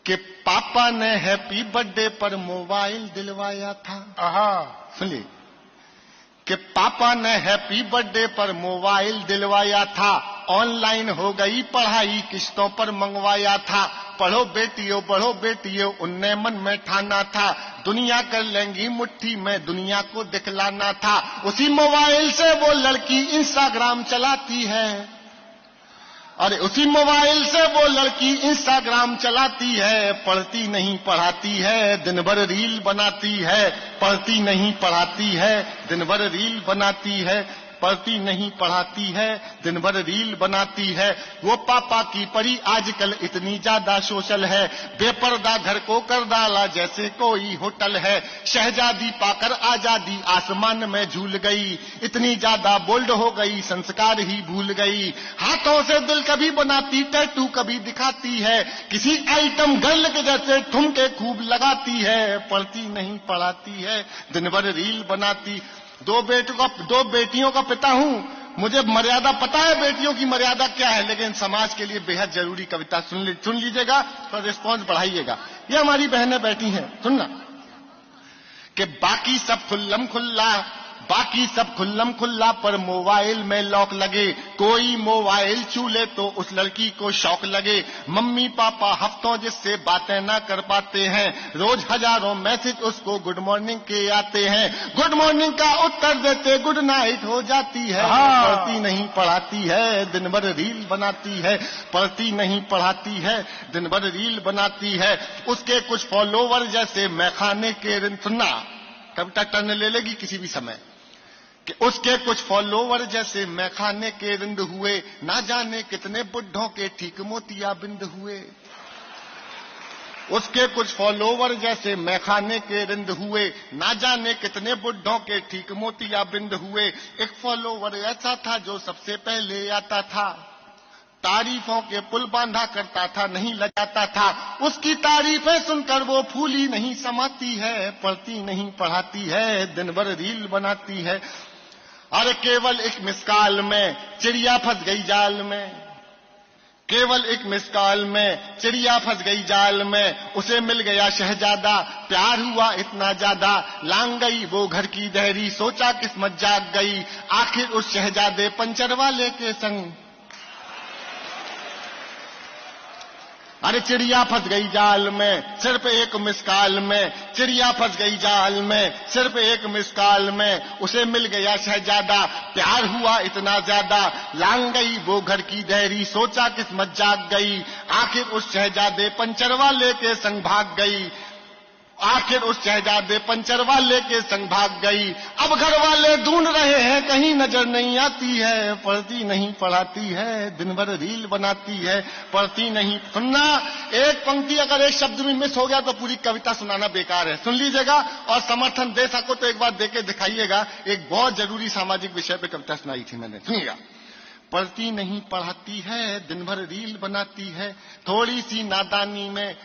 कि पापा ने हैप्पी बर्थडे पर मोबाइल दिलवाया था। सुनिए कि पापा ने हैप्पी बर्थडे पर मोबाइल दिलवाया था, ऑनलाइन हो गई पढ़ाई किस्तों पर मंगवाया था। पढ़ो बेटियों उनने मन में ठाना था, दुनिया कर लेंगी मुट्ठी में दुनिया को दिखलाना था। उसी मोबाइल से वो लड़की इंस्टाग्राम चलाती है, अरे उसी मोबाइल से वो लड़की इंस्टाग्राम चलाती है। पढ़ती नहीं पढ़ाती है, दिन भर रील बनाती है। पढ़ती नहीं पढ़ाती है, दिन भर रील बनाती है। पढ़ती नहीं पढ़ाती है, दिन भर रील बनाती है। वो पापा की परी आजकल इतनी ज्यादा सोशल है, बेपर्दा घर को कर डाला जैसे कोई होटल है। शहजादी पाकर आजादी आसमान में झूल गई, इतनी ज्यादा बोल्ड हो गई संस्कार ही भूल गई। हाथों से दिल कभी बनाती, टैटू कभी दिखाती है, किसी आइटम गर्ल के जैसे ठुमके खूब लगाती है। पढ़ती नहीं पढ़ाती है, दिन भर रील बनाती। दो बेटियों का पिता हूं, मुझे मर्यादा पता है बेटियों की मर्यादा क्या है, लेकिन समाज के लिए बेहद जरूरी कविता सुन लीजिएगा तो रिस्पॉन्स बढ़ाइएगा। ये हमारी बहनें बैठी हैं, सुनना कि बाकी सब खुल्लम खुल्ला पर मोबाइल में लॉक लगे। कोई मोबाइल छू ले तो उस लड़की को शौक लगे। मम्मी पापा हफ्तों जिससे बातें ना कर पाते हैं, रोज हजारों मैसेज उसको गुड मॉर्निंग के आते हैं। गुड मॉर्निंग का उत्तर देते गुड नाइट हो जाती है। पढ़ती नहीं पढ़ाती है, दिन भर रील बनाती है। पढ़ती नहीं पढ़ाती है, दिन भर रील बनाती है। उसके कुछ फॉलोवर जैसे मैखाने के रिंद, सुनना कविता टर्न ले लेगी किसी भी समय, कि उसके कुछ फॉलोवर जैसे मैखाने के रिंद हुए। ना जाने कितने बुढ़ों के ठीक मोतिया बिंद हुए। उसके कुछ फॉलोवर जैसे मैखाने के रिंद हुए, ना जाने कितने बुढ़ों के ठीक मोतिया बिंद हुए। एक फॉलोवर ऐसा था जो सबसे पहले आता था, तारीफों के पुल बांधा करता था, नहीं लगाता था। उसकी तारीफें सुनकर वो फूली नहीं समाती है। पढ़ती नहीं पढ़ाती है, दिन भर रील बनाती है। अरे केवल एक मिसकाल में चिड़िया फंस गई जाल में, केवल एक मिसकाल में चिड़िया फंस गई जाल में। उसे मिल गया शहजादा, प्यार हुआ इतना ज्यादा, लांग गई वो घर की दहरी, सोचा किस्मत जाग गई। आखिर उस शहजादे पंचर वाले के संग, अरे चिड़िया फंस गई जाल में सिर्फ एक मिसकाल में। चिड़िया फंस गई जाल में सिर्फ एक मिसकाल में। उसे मिल गया शहजादा, प्यार हुआ इतना ज्यादा, लांग गई वो घर की दहरी, सोचा किस्मत जाग गई। आखिर उस शहजादे पंचर वाले के संग भाग गई। आखिर उस शहजादे पंचर वाले के संग भाग गई। अब घर वाले ढूंढ रहे हैं, कहीं नजर नहीं आती है। पढ़ती नहीं पढ़ाती है, दिन भर रील बनाती है। पढ़ती नहीं, सुनना एक पंक्ति अगर एक शब्द में मिस हो गया तो पूरी कविता सुनाना बेकार है। सुन लीजिएगा और समर्थन दे सको तो एक बार देके दिखाइएगा। एक बहुत जरूरी सामाजिक विषय पे कविता सुनाई थी मैंने, सुनिएगा। पढ़ती नहीं पढ़ाती है, दिन भर रील बनाती है। थोड़ी सी नादानी में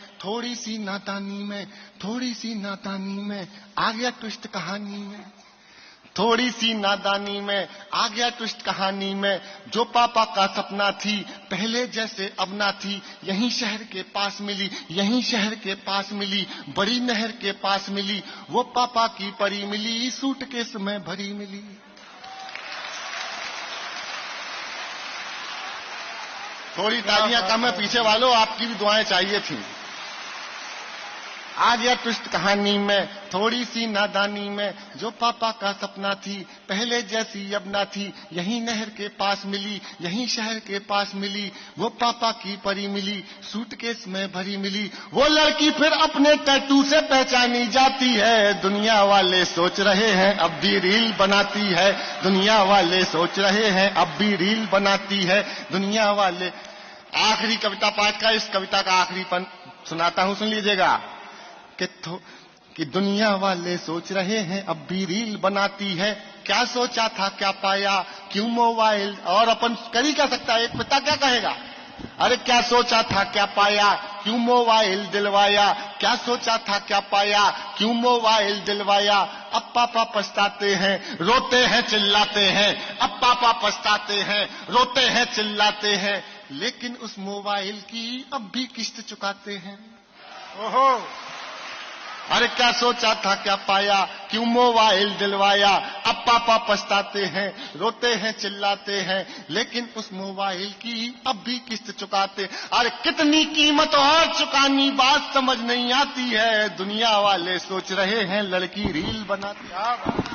आ गया ट्विस्ट कहानी में। थोड़ी सी नादानी में आ गया ट्विस्ट कहानी में। जो पापा का सपना थी पहले जैसे अब ना थी। यहीं शहर के पास मिली, यहीं शहर के पास मिली, बड़ी नहर के पास मिली। वो पापा की परी मिली, सूटकेस में भरी मिली। थोड़ी तालियां कम है पीछे वालों, आपकी भी दुआएं चाहिए थी। आ गया ट्विस्ट कहानी में, थोड़ी सी नादानी में। जो पापा का सपना थी पहले जैसी अब ना थी। यहीं नहर के पास मिली, यहीं शहर के पास मिली। वो पापा की परी मिली, सूटकेस में भरी मिली। वो लड़की फिर अपने टैटू से पहचानी जाती है। दुनिया वाले सोच रहे हैं अब भी रील बनाती है। दुनिया वाले सोच रहे हैं अब भी रील बनाती है। दुनिया वाले, आखिरी कविता पाठ का, इस कविता का आखिरी पन सुनाता हूं, सुन लीजिएगा। कि दुनिया वाले सोच रहे हैं अब भी रील बनाती है। क्या सोचा था क्या पाया, क्यों मोबाइल, और अपन कर ही क्या सकता है, एक पिता क्या कहेगा। अरे क्या सोचा था क्या पाया, क्यों मोबाइल दिलवाया। क्या सोचा था क्या पाया, क्यों मोबाइल दिलवाया। अब पापा पछताते हैं, रोते हैं चिल्लाते हैं। अब पापा पछताते हैं, रोते हैं चिल्लाते हैं। लेकिन उस मोबाइल की अब भी किस्त चुकाते हैं। ओहो, अरे क्या सोचा था क्या पाया, क्यों मोबाइल दिलवाया। अब पापा पछताते हैं, रोते हैं, चिल्लाते हैं, लेकिन उस मोबाइल की अब भी किस्त चुकाते। अरे कितनी कीमत और चुकानी, बात समझ नहीं आती है। दुनिया वाले सोच रहे हैं लड़की रील बनाती।